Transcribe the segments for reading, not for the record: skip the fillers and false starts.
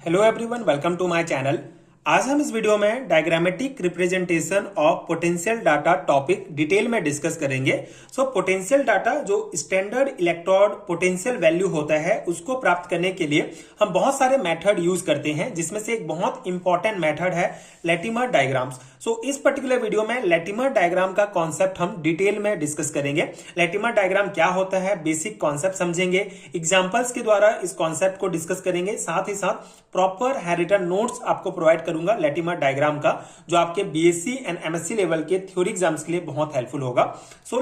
Hello everyone, welcome to my channel. आज हम इस वीडियो में diagrammatic representation of potential data topic detail में डिस्कस करेंगे। पोटेंशियल डाटा जो स्टैंडर्ड इलेक्ट्रोड पोटेंशियल वैल्यू होता है उसको प्राप्त करने के लिए हम बहुत सारे मेथड यूज करते हैं, जिसमें से एक बहुत इंपॉर्टेंट मेथड है लैटिमर डायग्राम्स। इस पर्टिकुलर वीडियो में लैटिमर डायग्राम का कॉन्सेप्ट हम डिटेल में डिस्कस करेंगे। लैटिमर डायग्राम क्या होता है, बेसिक कॉन्सेप्ट समझेंगे, एग्जांपल्स के द्वारा इस कॉन्सेप्ट को डिस्कस करेंगे। साथ ही साथ प्रॉपर हैंडरिटन नोट्स आपको प्रोवाइड करूंगा लैटिमर डायग्राम का, जो आपके बीएससी एंड एमएससी लेवल के थ्योरी एग्जाम्स के लिए बहुत हेल्पफुल होगा।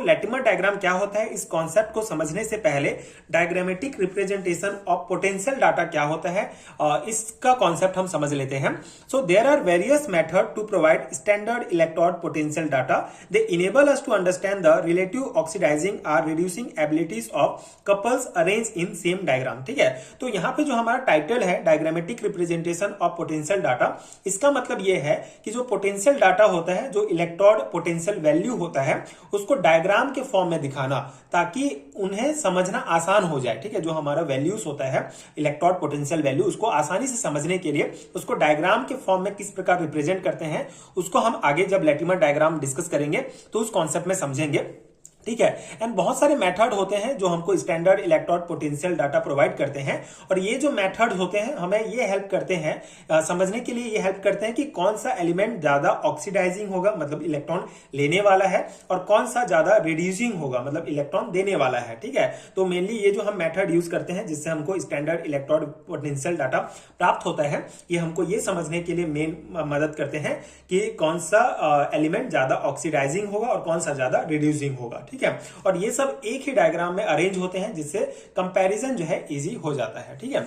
लैटिमर डायग्राम क्या होता है, इस कॉन्सेप्ट को समझने से पहले diagrammatic representation of potential data क्या होता है, इसका कॉन्सेप्ट हम समझ लेते हैं। There are various method to provide standard electrode potential data. They enable us to understand the relative oxidizing or reducing abilities of couples arranged in same diagram। ठीक है, तो यहाँ पे जो हमारा टाइटल है diagrammatic representation of potential data, इसका मतलब ये है कि जो पोटेंशियल डाटा होता है, जो इलेक्ट्रोड पोटेंशियल वैल्यू होता है, उसको डायग्राम के फॉर्म में दिखाना ताकि उन्हें समझना आसान हो जाए। ठीक है, जो हमारा वैल्यूज होता है इलेक्ट्रोड पोटेंशियल वैल्यू, उसको आसानी से समझने के लिए उसको डायग्राम के फॉर्म में किस प्रकार रिप्रेजेंट करते हैं, उसको हम आगे जब लैटिमर डायग्राम डिस्कस करेंगे तो उस कॉन्सेप्ट में समझेंगे। ठीक है, एंड बहुत सारे मेथड होते हैं जो हमको standard electrode potential data provide करते हैं, और ये जो मेथड होते हैं हमें ये हेल्प करते हैं समझने के लिए, ये हेल्प करते हैं कि कौन सा एलिमेंट ज्यादा ऑक्सीडाइजिंग होगा, मतलब इलेक्ट्रॉन लेने वाला है, और कौन सा ज्यादा रिड्यूसिंग होगा, मतलब इलेक्ट्रॉन देने वाला है। ठीक है, तो मेनली ये जो हम मेथड यूज करते हैं जिससे हमको स्टैंडर्ड इलेक्ट्रोड पोटेंशियल डाटा प्राप्त होता है, ये हमको ये समझने के लिए मेन मदद करते हैं कि कौन सा एलिमेंट ज्यादा ऑक्सीडाइजिंग होगा और कौन सा ज्यादा रिड्यूसिंग होगा। ठीक है, और ये सब एक ही डायग्राम में अरेंज होते हैं जिससे कंपैरिजन जो है इजी हो जाता है। ठीक है,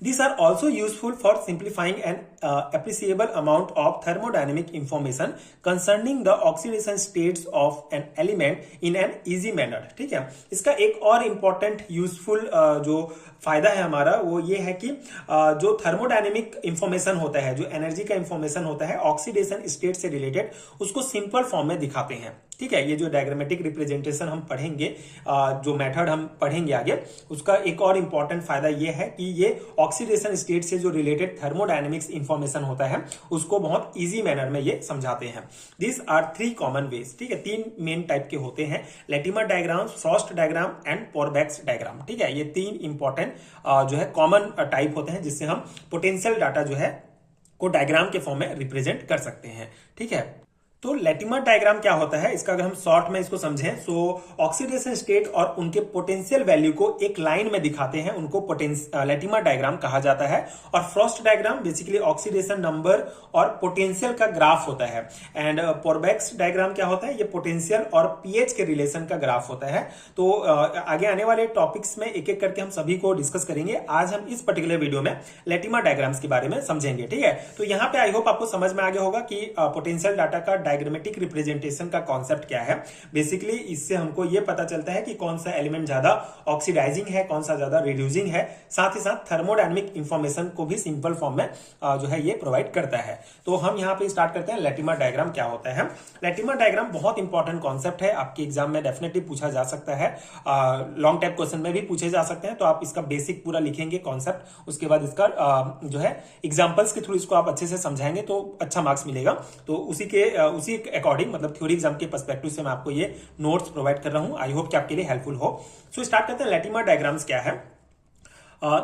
These are also useful for simplifying an appreciable amount of thermodynamic information concerning the oxidation states of an element in an easy manner। ठीक है, इसका एक और इम्पॉर्टेंट यूजफुल जो फायदा है हमारा वो ये है कि जो थर्मोडायनेमिक इंफॉर्मेशन होता है, जो एनर्जी का इंफॉर्मेशन होता है ऑक्सीडेशन स्टेट से रिलेटेड, उसको सिंपल फॉर्म में दिखाते हैं। ठीक है, ये जो डायग्रामेटिक रिप्रेजेंटेशन हम पढ़ेंगे, जो मेथड हम पढ़ेंगे आगे, उसका एक और इंपॉर्टेंट फायदा ये है कि ये ऑक्सीडेशन स्टेट से जो रिलेटेड थर्मोडायनेमिक्स इंफॉर्मेशन होता है उसको बहुत इजी मैनर में ये समझाते हैं। This are 3 common ways. ठीक है, 3 मेन टाइप के होते हैं, Latimer diagram, Frost diagram and Pourbaix diagram. ठीक है, ये 3 इंपॉर्टेंट जो है कॉमन टाइप होते हैं जिससे हम पोटेंशियल डाटा जो है को डायग्राम के फॉर्म में रिप्रेजेंट कर सकते हैं। ठीक है, तो लैटिमर डायग्राम क्या होता है, इसका अगर हम शॉर्ट में इसको समझें, ऑक्सीडेशन स्टेट और उनके पोटेंशियल वैल्यू को एक लाइन में दिखाते हैं, उनको लैटिमर डायग्राम कहा जाता है। और Frost diagram basically oxidation number और पोटेंशियल का ग्राफ होता है। एंड पोरबैक्स डायग्राम क्या होता है, ये पोटेंशियल और पीएच के रिलेशन का ग्राफ होता है। तो आगे आने वाले टॉपिक्स में एक एक करके हम सभी को डिस्कस करेंगे। आज हम इस पर्टिकुलर वीडियो में लैटिमर डायग्राम्स के बारे में समझेंगे। ठीक है, तो यहाँ पे आई होप आपको समझ में आ गया होगा कि पोटेंशियल डाटा का डायग्रामेटिक रिप्रेजेंटेशन का कॉन्सेप्ट क्या है। बेसिकली इससे हमको यह पता चलता है कि कौन सा एलिमेंट ज्यादा ऑक्सीडाइजिंग है, कौन सा ज्यादा रिड्यूसिंग है। साथ ही साथ थर्मोडायनेमिक इंफॉर्मेशन को भी सिंपल फॉर्म में जो है ये प्रोवाइड करता है। तो हम यहाँ पे स्टार्ट करते हैं लैटिमर डायग्राम क्या होता है। लैटिमर डायग्राम बहुत इंपॉर्टेंट कॉन्सेप्ट है, आपके एग्जाम में डेफिनेटली पूछा जा सकता है, लॉन्ग टाइप क्वेश्चन में भी पूछे जा सकते हैं। तो आप इसका बेसिक पूरा लिखेंगे कॉन्सेप्ट, उसके बाद इसका जो है एग्जाम्पल्स के थ्रू इसको आप अच्छे से समझाएंगे तो अच्छा मार्क्स मिलेगा। तो उसी अकॉर्डिंग, मतलब थ्योरी एग्जाम के पर्सपेक्टिव से मैं आपको ये नोट्स प्रोवाइड कर रहा हूं। आई होप कि आपके लिए हेल्पफुल हो। स्टार्ट करते हैं, लैटिमर डायग्राम्स क्या है।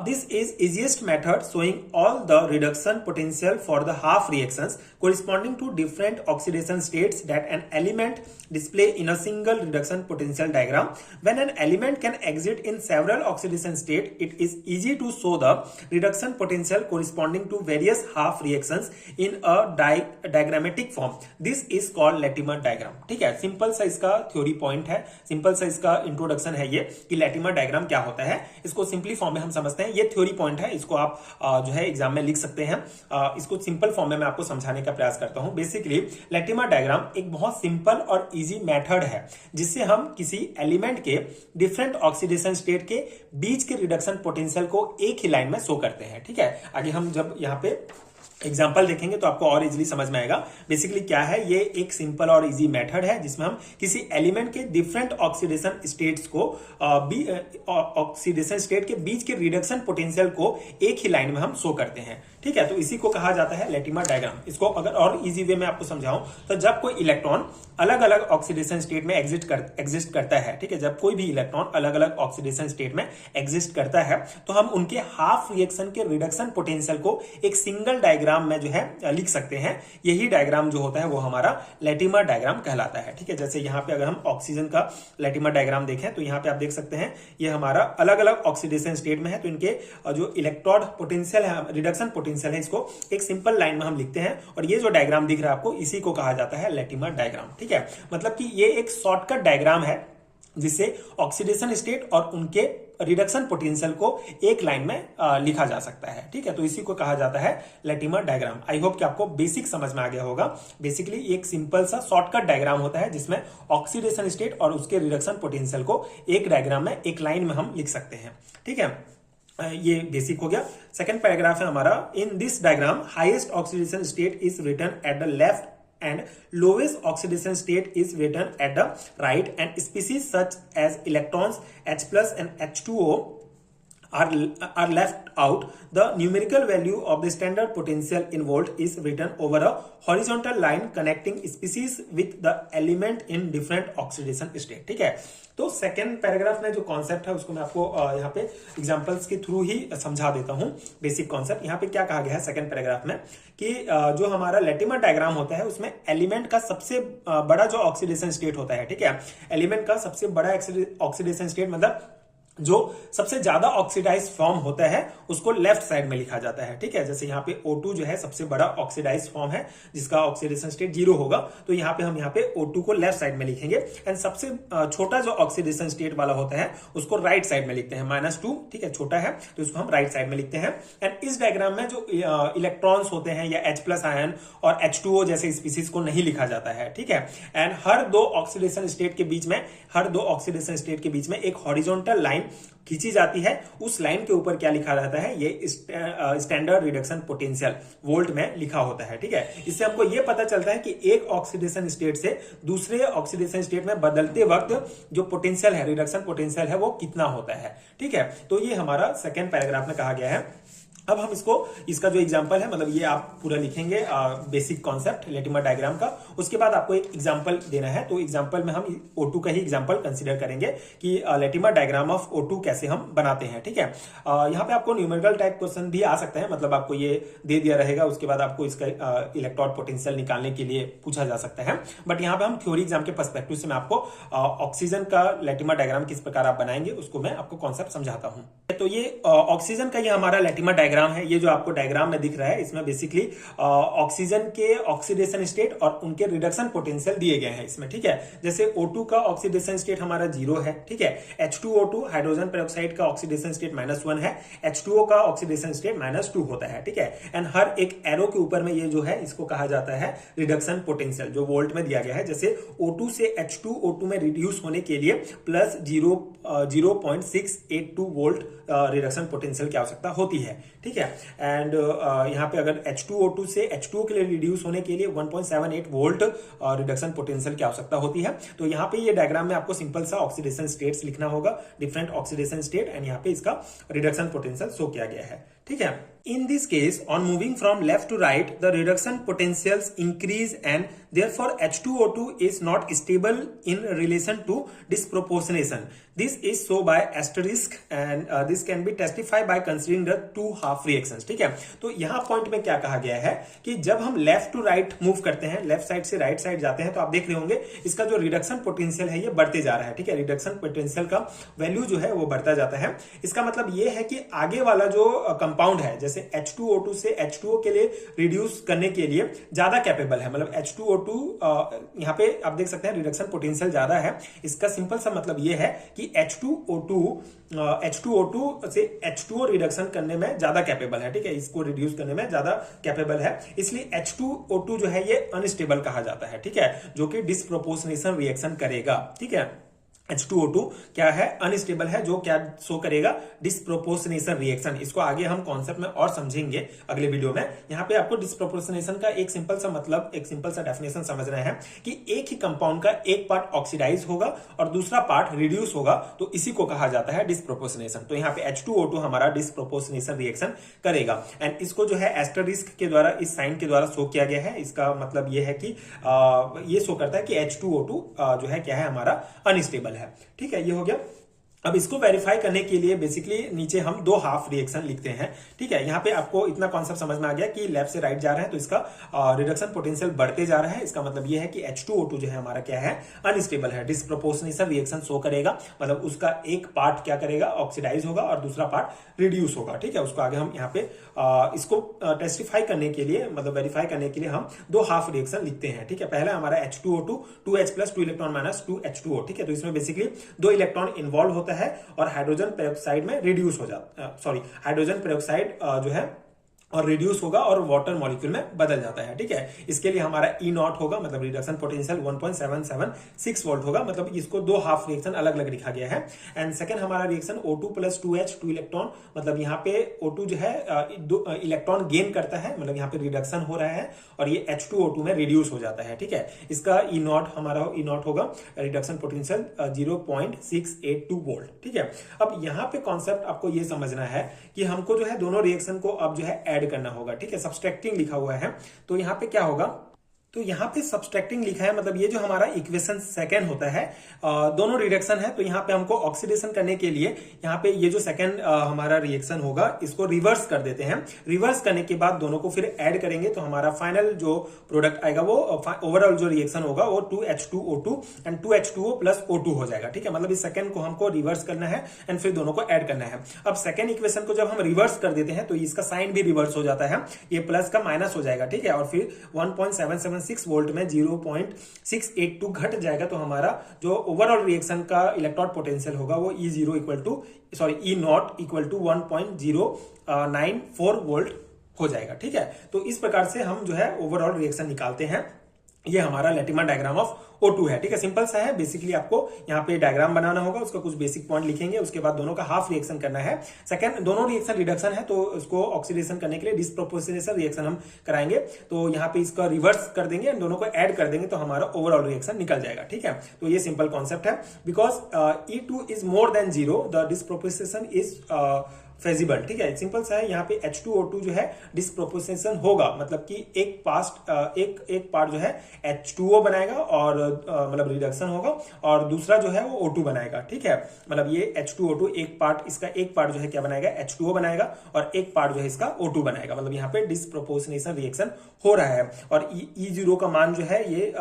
This is easiest method showing all the reduction potential for the half reactions corresponding to different oxidation states that an element display in a single reduction potential diagram. When an element can exist in several oxidation states, it is easy to show the reduction potential corresponding to various half reactions in a diagrammatic form. This is called Latimer diagram. ठीक है, simple सा इसका theory point है, simple सा इसका introduction है ये कि लैटिमर डायग्राम क्या होता है। इसको सिंपली फॉर्म में हम समझते हैं, ये थ्योरी पॉइंट है, इसको आप जो है एग्जाम में लिख सकते हैं। इसको सिंपल फॉर्म में मैं आपको समझाने का प्रयास करता हूं। बेसिकली लैटिमर डायग्राम एक बहुत सिंपल और इजी मेथड है जिससे हम किसी एलिमेंट के डिफरेंट ऑक्सीडेशन स्टेट के बीच के रिडक्शन पोटेंशियल को एक ही लाइन में शो करते हैं। ठीक है, आगे हम जब यहाँ पे एग्जाम्पल देखेंगे तो आपको और इजीली समझ में आएगा। बेसिकली क्या है, ये एक सिंपल और इजी मेथड है जिसमें हम किसी एलिमेंट के डिफरेंट ऑक्सीडेशन स्टेट्स को ऑक्सीडेशन स्टेट के बीच के रिडक्शन पोटेंशियल को एक ही लाइन में हम शो करते हैं। ठीक है, तो इसी को कहा जाता है लेटिमर डायग्राम। इसको अगर और इजी वे में आपको समझाऊं तो जब कोई इलेक्ट्रॉन अलग अलग ऑक्सीडेशन स्टेट में एग्जिस्ट करता है, ठीक है, जब कोई भी इलेक्ट्रॉन अलग अलग ऑक्सीडेशन स्टेट में एग्जिस्ट करता है तो हम उनके हाफ रिएक्शन के रिडक्शन पोटेंशियल को एक सिंगल डायग्राम में जो है लिख सकते हैं। यही डायग्राम जो होता है वो हमारा लेटिमर डायग्राम कहलाता है। ठीक है, जैसे यहाँ पे अगर हम ऑक्सीजन का लेटिमर डायग्राम देखें तो यहाँ पे आप देख सकते हैं ये हमारा अलग अलग ऑक्सीडेशन स्टेट में है, तो इनके जो इलेक्ट्रॉन पोटेंशियल है, रिडक्शन पोटेंशियल है, इसको एक सिंपल लाइन में हम लिखते हैं और ये जो डायग्राम दिख रहा है आपको, इसी को कहा जाता है लेटिमर डायग्राम। ठीक है, मतलब कि ये एक शॉर्टकट डायग्राम है जिससे ऑक्सीडेशन स्टेट और उनके रिडक्शन पोटेंशियल को एक लाइन में लिखा जा सकता है। ठीक है, तो इसी को कहा जाता है लेटिमर डायग्राम। आई होप कि आपको बेसिक समझ में आ गया होगा। बेसिकली एक सिंपल सा शॉर्टकट डायग्राम होता है जिसमें ऑक्सीडेशन स्टेट और उसके रिडक्शन पोटेंशियल को एक डायग्राम में, एक लाइन में हम लिख सकते हैं। ठीक है, ये बेसिक हो गया। सेकेंड पैराग्राफ है हमारा, in this diagram highest oxidation state is written at the left and lowest oxidation state is written at the right, and species such as electrons H plus and H2O are left out. The numerical value of the standard potential in volt is written over a horizontal line connecting species with the element in different oxidation state. ठीक है, तो second paragraph में जो concept है उसको मैं आपको यहाँ पे एग्जांपल्स के थ्रू ही समझा देता हूँ। बेसिक कॉन्सेप्ट यहाँ पे क्या कहा गया है सेकेंड पैराग्राफ में कि जो हमारा लेटिमर डायग्राम होता है उसमें एलिमेंट का सबसे बड़ा जो ऑक्सीडेशन स्टेट होता है, ठीक है, एलिमेंट का सबसे बड़ा ऑक्सीडेशन स्टेट मतलब जो सबसे ज्यादा ऑक्सीडाइज फॉर्म होता है उसको लेफ्ट साइड में लिखा जाता है। ठीक है, जैसे यहाँ पे O2 जो है सबसे बड़ा ऑक्सीडाइज फॉर्म है जिसका ऑक्सीडेशन स्टेट 0 होगा, तो यहाँ पे हम यहाँ पे O2 को लेफ्ट साइड में लिखेंगे। एंड सबसे छोटा जो ऑक्सीडेशन स्टेट वाला होता है उसको राइट साइड में लिखते हैं, -2। ठीक है, छोटा है तो इसको हम राइट साइड में लिखते हैं। एंड इस डायग्राम में जो इलेक्ट्रॉन्स होते हैं या H प्लस आयन और H2O जैसे स्पीसीज को नहीं लिखा जाता है। ठीक है, एंड हर दो ऑक्सीडेशन स्टेट के बीच में एक हॉरिजॉन्टल लाइन खींची जाती है। उस लाइन के ऊपर क्या लिखा रहता है, ये स्टैंडर्ड रिडक्शन पोटेंशियल वोल्ट में लिखा होता है। ठीक है, इससे हमको ये पता चलता है कि एक ऑक्सीडेशन स्टेट से दूसरे ऑक्सीडेशन स्टेट में बदलते वक्त जो पोटेंशियल है, रिडक्शन पोटेंशियल है, वो कितना होता है। ठीक है, तो ये हमारा सेकेंड पैराग्राफ में कहा गया है। अब हम इसका जो एग्जांपल है, मतलब ये आप पूरा लिखेंगे बेसिक कॉन्सेप्ट लेटिमर डायग्राम का, उसके बाद आपको एक एग्जांपल देना है। तो एग्जांपल में हम O2 का ही एग्जांपल कंसीडर करेंगे कि लेटिमर डायग्राम ऑफ O2 कैसे हम बनाते हैं। ठीक है, यहाँ पे आपको न्यूमेरिकल टाइप क्वेश्चन भी आ सकते हैं, मतलब आपको ये दे दिया रहेगा, उसके बाद आपको इसका इलेक्ट्रॉन पोटेंशियल निकालने के लिए पूछा जा सकता है। बट यहाँ पे हम थ्योरी एग्जाम के पर्सपेक्टिव से मैं आपको ऑक्सीजन का लेटिमर डायग्राम किस प्रकार आप बनाएंगे उसको मैं आपको कॉन्सेप्ट समझाता हूँ। तो ये ऑक्सीजन का ये हमारा लेटिमर डायग्राम है। ये जो आपको डायग्राम में दिख रहा है इसमें बेसिकली ऑक्सीजन के ऑक्सीडेशन स्टेट और उनके रिडक्शन पोटेंशियल दिए गए हैं इसमें। ठीक है, जैसे O2 का ऑक्सीडेशन स्टेट हमारा 0 है। ठीक है, H2O2 हाइड्रोजन पेरोक्साइड का ऑक्सीडेशन स्टेट -1 है, H2O का ऑक्सीडेशन स्टेट -2 होता है। ठीक है, एंड हर एक एरो के ऊपर में ये जो है इसको कहा जाता है रिडक्शन पोटेंशियल, जो वोल्ट में दिया गया है। जैसे O2 से H2O2 में रिड्यूस होने के लिए प्लस 0.682 वोल्ट रिडक्शन पोटेंशियल की आवश्यकता होती है। ठीक है, एंड यहाँ पे अगर H2O2 से H2O के लिए रिड्यूस होने के लिए 1.78 वोल्ट रिडक्शन पोटेंशियल की आवश्यकता होती है। तो यहाँ पे ये डायग्राम में आपको सिंपल सा ऑक्सीडेशन स्टेट्स लिखना होगा, डिफरेंट ऑक्सीडेशन स्टेट, एंड यहाँ पे इसका रिडक्शन पोटेंशियल शो किया गया है। ठीक है, in this case on moving from left to right the reduction potentials increase and therefore H2O2 is not stable in relation to disproportionation. This is so by asterisk and this can be testified by considering the two half reactions. ठीक है, तो यहाँ point में क्या कहा गया है कि जब हम लेफ्ट टू राइट मूव करते हैं, लेफ्ट साइड से राइट साइड जाते हैं, तो आप देख रहे होंगे इसका जो रिडक्शन पोटेंशियल है ये बढ़ते जा रहा है। ठीक है, रिडक्शन पोटेंशियल का वैल्यू जो है वो बढ़ता जाता है। इसका मतलब ये है कि आगे वाला जो कंपाउंड है, जैसे H2O2 से H2O के लिए रिड्यूस करने के लिए ज्यादा कैपेबल है, मतलब H2O2 यहाँ पे आप देख सकते हैं रिडक्शन पोटेंशियल ज्यादा है। इसका सिंपल सा मतलब ये है कि H2O2 से H2O रिडक्शन करने में ज्यादा कैपेबल है। ठीक है, इसको रिड्यूस करने में ज्यादा कैपेबल है, इसलिए H2O2 जो है ये अनस्टेबल कहा जाता है। ठीक है, जो कि डिस्प्रोपोर्शनेशन रिएक्शन करेगा। ठीक है, H2O2 क्या है, अनस्टेबल है, जो क्या शो करेगा, डिस्प्रोपोर्शनेशन रिएक्शन। इसको आगे हम कॉन्सेप्ट में और समझेंगे अगले वीडियो में। यहाँ पे आपको डिस्प्रोपोर्शनेशन का एक सिंपल सा मतलब, एक सिंपल सा डेफिनेशन समझना है कि एक ही कंपाउंड का एक पार्ट ऑक्सीडाइज होगा और दूसरा पार्ट रिड्यूस होगा, तो इसी को कहा जाता है डिस्प्रोपोर्शनेशन। तो यहाँ पे H2O2 हमारा डिस्प्रोपोर्शनेशन रिएक्शन करेगा एंड इसको जो है एस्टरिस्क के द्वारा, इस साइन के द्वारा शो किया गया है। इसका मतलब ये है कि ये शो करता है कि H2O2 जो है क्या है, हमारा अनस्टेबल है। ठीक है, ये हो गया। अब इसको वेरीफाई करने के लिए बेसिकली नीचे हम दो हाफ रिएक्शन लिखते हैं। ठीक है, यहाँ पे आपको इतना कॉन्सेप्ट समझ में आ गया कि लेफ्ट से राइट जा रहे हैं तो इसका रिडक्शन पोटेंशियल बढ़ते जा रहा है। इसका मतलब ये है कि H2O2 जो है हमारा क्या है, अनस्टेबल है, डिस्प्रोपोर्शनेशन रिएक्शन शो करेगा। मतलब उसका एक पार्ट क्या करेगा, ऑक्सीडाइज होगा और दूसरा पार्ट रिड्यूस होगा। ठीक है, उसको आगे हम यहाँ पे इसको टेस्टिफाई करने के लिए, मतलब वेरीफाई करने के लिए हम दो हाफ रिएक्शन लिखते हैं। ठीक है, पहला हमारा H2O2 2H plus 2 electron minus 2H2O। ठीक है, तो इसमें बेसिकली दो इलेक्ट्रॉन इन्वॉल्व होता है और हाइड्रोजन पेरोक्साइड में रिड्यूस हो जाता, सॉरी हाइड्रोजन पेरोक्साइड जो है और रिड्यूस होगा और वाटर मॉलिक्यूल में बदल जाता है। ठीक है, इसके लिए हमारा E नॉट होगा, मतलब रिडक्शन पोटेंशियल 1.776 वोल्ट होगा। मतलब इसको दो हाफ रिएक्शन अलग अलग लिखा गया है। एंड सेकंड हमारा reaction O2 plus 2H 2 electron, मतलब यहाँ पे O2 जो है इलेक्ट्रॉन गेन करता है, मतलब यहाँ पे रिडक्शन हो रहा है और ये H2O2 में रिड्यूस हो जाता है। ठीक है, इसका E नॉट हमारा E नॉट होगा रिडक्शन पोटेंशियल 0.682 वोल्ट। ठीक है, अब यहाँ पे कॉन्सेप्ट आपको ये समझना है कि हमको जो है दोनों रिएक्शन को अब जो है ऐड करना होगा। ठीक है, सब्सट्रैक्टिंग लिखा हुआ है, तो यहां पे क्या होगा, तो यहां पे सब्सट्रैक्टिंग लिखा है, मतलब ये जो हमारा इक्वेशन सेकंड होता है, दोनों रिडक्शन है, तो यहां पे हमको ऑक्सीडेशन करने के लिए यहां पे ये जो सेकंड हमारा रिएक्शन होगा इसको रिवर्स कर देते हैं। रिवर्स करने के बाद दोनों को फिर ऐड करेंगे तो हमारा फाइनल जो प्रोडक्ट आएगा वो ओवरऑल जो रिएक्शन होगा वो 2H2O2 and 2H2O plus O2 हो जाएगा। ठीक है, मतलब इस सेकंड को हमको रिवर्स करना है एंड फिर दोनों को ऐड करना है। अब सेकंड इक्वेशन को जब हम रिवर्स कर देते हैं तो इसका साइन भी रिवर्स हो जाता है, ये प्लस का माइनस हो जाएगा। ठीक है, और फिर 1.776 वोल्ट में 0.682 घट जाएगा, तो हमारा जो ओवरऑल रिएक्शन का इलेक्ट्रॉन पोटेंशियल होगा वो E0 equal to, sorry E not equal to 1.094 volt हो जाएगा। ठीक है, तो इस प्रकार से हम जो है ओवरऑल रिएक्शन निकालते हैं। ये हमारा लेटिमा डायग्राम ऑफ O2 है। ठीक है, सिंपल सा है। बेसिकली आपको यहाँ पे डायग्राम बनाना होगा, उसका कुछ बेसिक पॉइंट लिखेंगे, उसके बाद दोनों का हाफ रिएक्शन करना है। सेकंड, दोनों रिएक्शन रिडक्शन है तो उसको ऑक्सीडेशन करने के लिए डिस्प्रोपोर्शनेशन रिएक्शन हम कराएंगे। तो यहाँ पे इसका रिवर्स कर देंगे एंड दोनों को ऐड कर देंगे तो हमारा ओवरऑल रिएक्शन निकल जाएगा। ठीक है, तो ये सिंपल कॉन्सेप्ट है। Because E2 is more than 0 the disproportionation is feasible. ठीक है, सिंपल सा है। यहाँ पे H2O2 जो है डिस्प्रोपोर्शनेशन होगा, मतलब कि एक पार्ट जो है H2O बनाएगा और मतलब रिडक्शन होगा और दूसरा जो है वो O2 बनाएगा। ठीक है, मतलब ये H2O2 एक पार्ट, इसका एक पार्ट जो है क्या बनाएगा, H2O बनाएगा और एक पार्ट जो है इसका O2 बनाएगा। मतलब यहाँ पे डिस्प्रोपोर्शनेशन रिएक्शन हो रहा है और E0 का मान जो है ये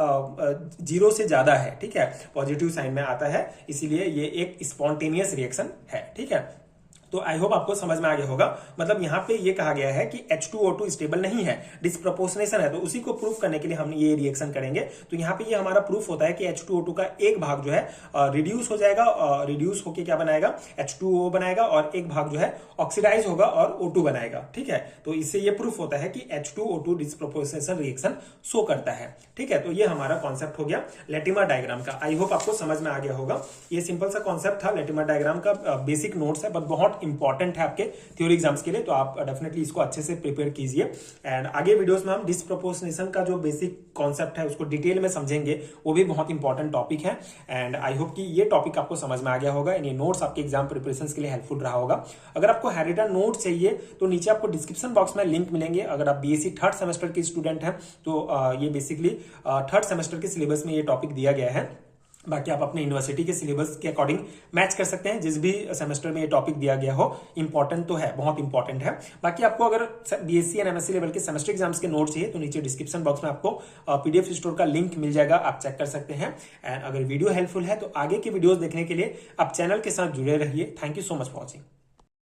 0 से ज्यादा है। ठीक है, पॉजिटिव साइन में आता है, इसीलिए ये एक स्पॉन्टेनियस रिएक्शन है। ठीक है, तो आई होप आपको समझ में आ गया होगा। मतलब यहाँ पे ये कहा गया है कि H2O2 स्टेबल नहीं है, डिस्प्रोपोर्शनेशन है, तो उसी को प्रूफ करने के लिए हम ये रिएक्शन करेंगे। तो यहाँ पे ये हमारा प्रूफ होता है कि H2O2 का एक भाग जो है रिड्यूस हो जाएगा, रिड्यूस होके क्या बनाएगा, H2O बनाएगा और एक भाग जो है ऑक्सीडाइज होगा और O2 बनाएगा। ठीक है, तो इससे ये प्रूफ होता है कि H2O2 डिस्प्रोपोर्शनेशन रिएक्शन शो करता है। ठीक है, तो ये हमारा कॉन्सेप्ट हो गया लेटिमा डायग्राम का। आई होप आपको समझ में आ गया होगा। ये सिंपल सा कॉन्सेप्ट था लेटिमा डायग्राम का, बेसिक नोट्स है, बट बहुत इंपॉर्टेंट है आपके थ्योरी एग्जाम्स के लिए, तो आप डेफिनेटली इसको अच्छे से प्रिपेयर कीजिए। एंड आगे वीडियोस में हम डिस्प्रोपोर्शनेशन का जो बेसिक कॉन्सेप्ट है उसको डिटेल में समझेंगे, वो भी बहुत इंपॉर्टेंट टॉपिक है। एंड आई होप कि ये टॉपिक आपको समझ में आ गया होगा, ये नोट्स आपके एग्जाम प्रिपरेशन के लिए हेल्पफुल रहा होगा। अगर आपको हैरिटन नोट चाहिए तो नीचे आपको डिस्क्रिप्शन बॉक्स में लिंक मिलेंगे। अगर आप BSc थर्ड सेमेस्टर के स्टूडेंट हैं तो ये बेसिकली थर्ड सेमेस्टर के सिलेबस में ये टॉपिक दिया गया है। बाकी आप अपने यूनिवर्सिटी के सिलेबस के अकॉर्डिंग मैच कर सकते हैं, जिस भी सेमेस्टर में ये टॉपिक दिया गया हो। इंपॉर्टेंट तो है, बहुत इंपॉर्टेंट है। बाकी आपको अगर BSc एंड MSc लेवल के सेमेस्टर एग्जाम्स के नोट चाहिए तो नीचे डिस्क्रिप्शन बॉक्स में आपको PDF स्टोर का लिंक मिल जाएगा, आप चेक कर सकते हैं। एंड अगर वीडियो हेल्पफुल है तो आगे के वीडियोस देखने के लिए आप चैनल के साथ जुड़े रहिए। Thank you so much for watching.